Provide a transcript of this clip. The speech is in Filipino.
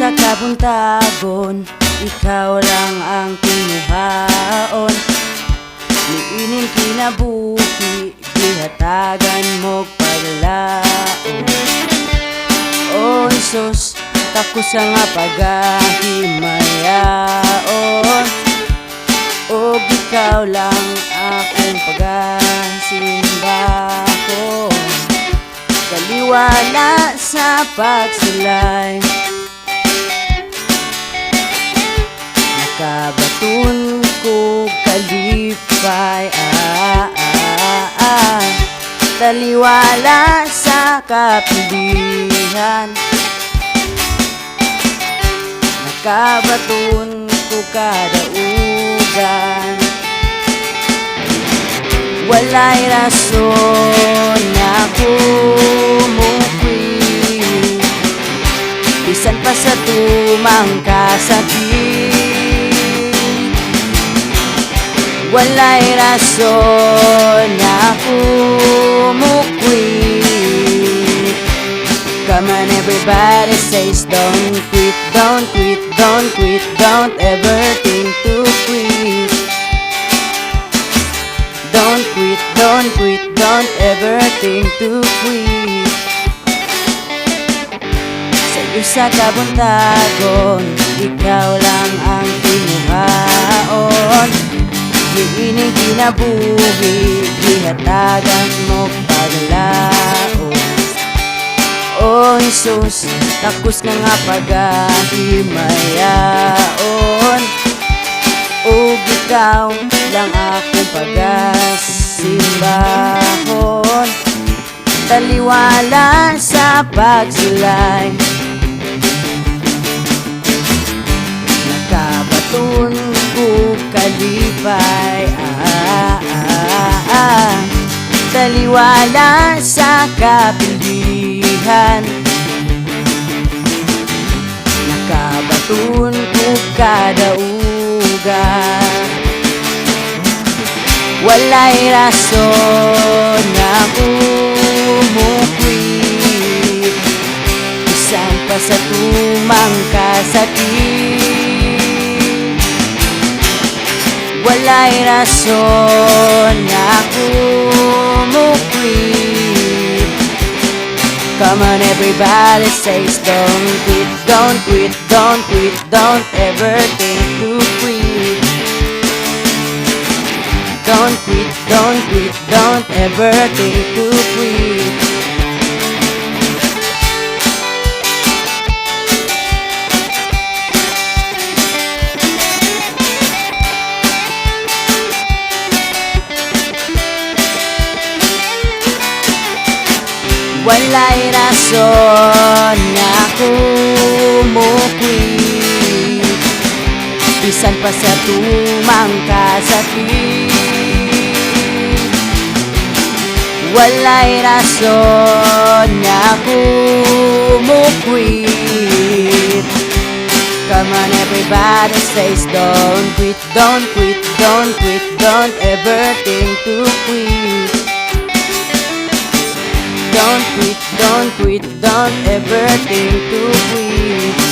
sa kabuntagon, ikaw lang ang kinuhaon. Niining kinabuhi, gihatagan mo paglaon. Oh Isus, tako sa nga pagahimayaon. O ikaw lang akong pagasimbahon. Kaliwala sa pagsulay, nakabatun ko kalipay. Taliwala sa kapilihan, nakabatun ko kadaugan. Walay rason na kumukwit, bisan pa sa tumang kasakit. Walay rason na kumukwit. Come on everybody says don't quit, don't quit, don't quit, don't ever think to quit. Don't quit, don't quit, don't ever think to quit. Sa'yo sa kabuntagon, ikaw lang ang kinuhaon. Giining kinabuhi, gihatagan mo paglaon. Oh Isus, takus na nga pagahimayaon. O ikaw lang akong pagasimbahon. Taliwala sa pagsulay, nakabatun ko kalipay. Taliwala sa kapilihan, nakabatun ko kadaugan. Walay rason na kumukwit, bisan pa sa tumang kasakit. Walay rason na kumukwit. Come on everybody says don't quit, don't quit, don't quit, don't ever think to quit. Don't quit, don't quit, don't ever think to quit. Walay rason na kumukwit, bisan pa sa tumang kasakit. Walay rason na kumukwit. Come on everybody says don't quit, don't quit, don't quit, don't ever think to quit. Don't quit, don't quit, don't ever think to quit.